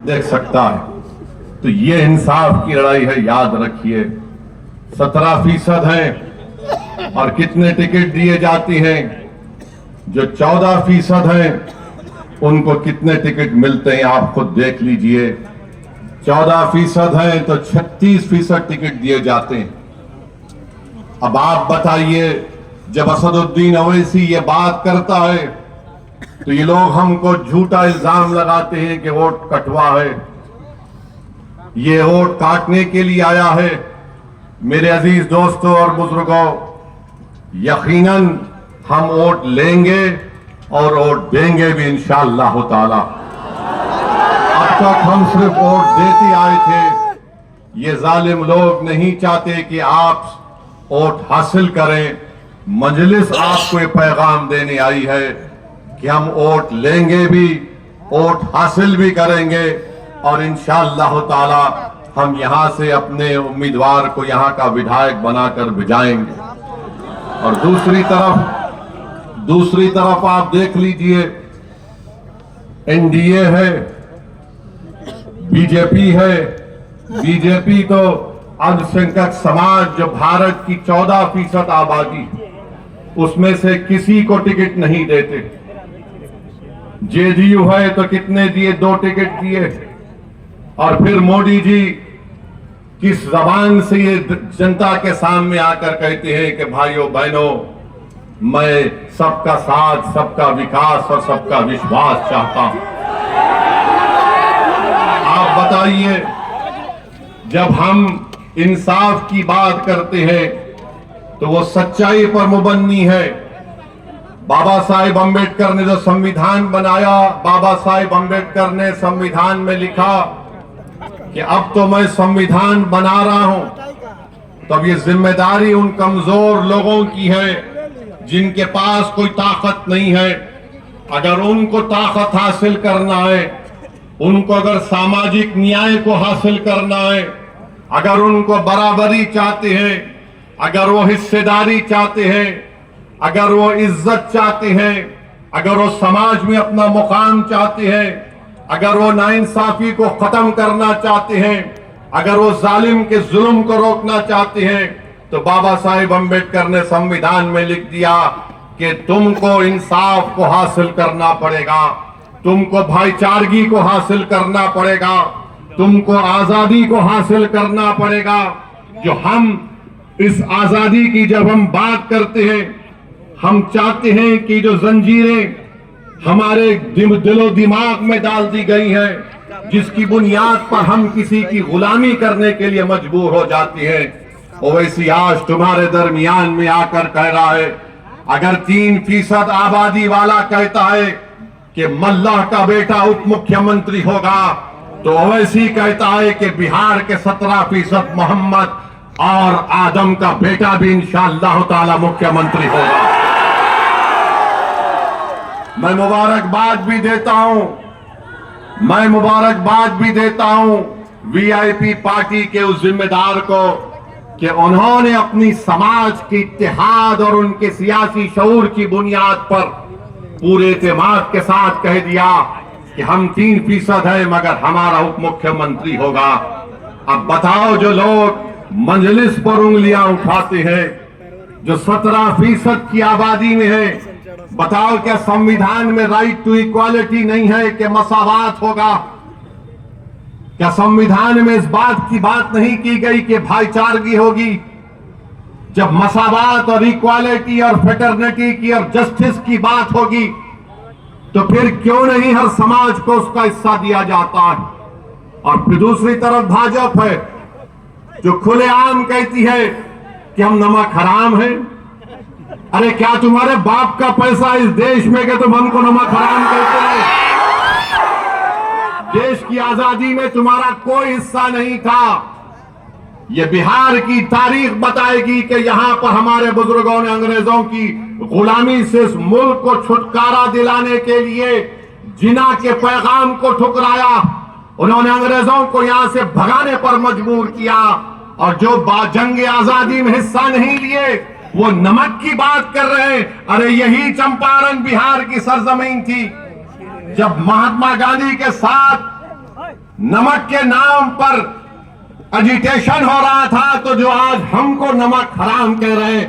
देख सकता है। तो ये इंसाफ की लड़ाई है, याद रखिए। 17% हैं और कितने टिकट दिए जाते हैं? जो 14% हैं उनको कितने टिकट मिलते हैं आप खुद देख लीजिए। 14% हैं तो 36% टिकट दिए जाते हैं। अब आप बताइए, जब असदुद्दीन ओवैसी ये बात करता है तो ये लोग हमको झूठा इल्जाम लगाते हैं कि वोट कटवा है। ये वोट काटने के लिए आया है। मेरे अजीज दोस्तों और बुजुर्गों, यकीनन हम वोट लेंगे और वोट देंगे भी इंशाअल्लाह ताला। अब तक हम सिर्फ वोट देते आए थे। ये जालिम लोग नहीं चाहते कि आप वोट हासिल करें। मजलिस आपको ये पैगाम देने आई है कि हम वोट लेंगे भी, वोट हासिल भी करेंगे और इंशाअल्लाह ताला हम यहां से अपने उम्मीदवार को यहां का विधायक बनाकर भिजाएंगे। और दूसरी तरफ आप देख लीजिए, एनडीए है, बीजेपी है। बीजेपी तो अल्पसंख्यक समाज, जो भारत की 14% आबादी, उसमें से किसी को टिकट नहीं देते। जेडीयू है तो कितने दिए? 2 टिकट दिए। और फिर मोदी जी किस जबान से ये जनता के सामने आकर कहते हैं कि भाइयों बहनों, मैं सबका साथ, सबका विकास और सबका विश्वास चाहता हूं। आप बताइए, जब हम इंसाफ की बात करते हैं तो वो सच्चाई पर मुबन्नी है। बाबा साहेब अंबेडकर ने जो संविधान बनाया, बाबा साहेब अंबेडकर ने संविधान में लिखा कि अब तो मैं संविधान बना रहा हूं, तो अब ये जिम्मेदारी उन कमजोर लोगों की है जिनके पास कोई ताकत नहीं है। अगर उनको ताकत हासिल करना है, उनको अगर सामाजिक न्याय को हासिल करना है, अगर उनको बराबरी चाहते हैं, अगर वो हिस्सेदारी चाहते हैं, अगर वो इज्जत चाहते हैं, अगर वो समाज में अपना मुकाम चाहते हैं, अगर वो नाइंसाफी को खत्म करना चाहते हैं, अगर वो जालिम के जुल्म को रोकना चाहते हैं, तो बाबा साहेब अंबेडकर ने संविधान में लिख दिया कि तुमको इंसाफ को हासिल करना पड़ेगा, तुमको भाईचारगी को हासिल करना पड़ेगा, तुमको आजादी को हासिल करना पड़ेगा। जो हम इस आजादी की जब हम बात करते हैं, हम चाहते हैं कि जो जंजीरें हमारे दिलो दिमाग में डाल दी गई हैं, जिसकी बुनियाद पर हम किसी की गुलामी करने के लिए मजबूर हो जाते हैं, ओवैसी आज तुम्हारे दरमियान में आकर कह रहा है, अगर 3% आबादी वाला कहता है कि मल्लाह का बेटा उप मुख्यमंत्री होगा, तो ओवैसी कहता है कि बिहार के 17% मोहम्मद और आदम का बेटा भी इंशाअल्लाह ताला मुख्यमंत्री होगा। मैं मुबारकबाद भी देता हूं वीआईपी पार्टी के उस जिम्मेदार को कि उन्होंने अपनी समाज के इत्तेहाद और उनके सियासी शऊर की बुनियाद पर पूरे एतमाद के साथ कह दिया कि हम 3% है मगर हमारा उप मुख्यमंत्री होगा। अब बताओ, जो लोग मजलिस पर उंगलियां उठाते हैं, जो 17% की आबादी में है, बताओ क्या संविधान में राइट टू इक्वालिटी नहीं है कि मसावात होगा? क्या संविधान में इस बात की बात नहीं की गई कि भाईचारगी होगी? जब मसावात और इक्वालिटी और फेटर्निटी की और जस्टिस की बात होगी, तो फिर क्यों नहीं हर समाज को उसका हिस्सा दिया जाता है? और फिर दूसरी तरफ भाजपा है जो खुलेआम कहती है कि हम नमक हराम हैं। अरे क्या तुम्हारे बाप का पैसा इस देश में कि तुम हमको नमक हराम कहते हैं? देश की आजादी में तुम्हारा कोई हिस्सा नहीं था। ये बिहार की तारीख बताएगी कि यहां पर हमारे बुजुर्गों ने अंग्रेजों की गुलामी से इस मुल्क को छुटकारा दिलाने के लिए जिना के पैगाम को ठुकराया। उन्होंने अंग्रेजों को यहां से भगाने पर मजबूर किया, और जो जंग आजादी में हिस्सा नहीं लिए वो नमक की बात कर रहे हैं। अरे यही चंपारण बिहार की सरजमीन थी जब महात्मा गांधी के साथ नमक के नाम पर एजिटेशन हो रहा था, तो जो आज हमको नमक हराम कह रहे हैं,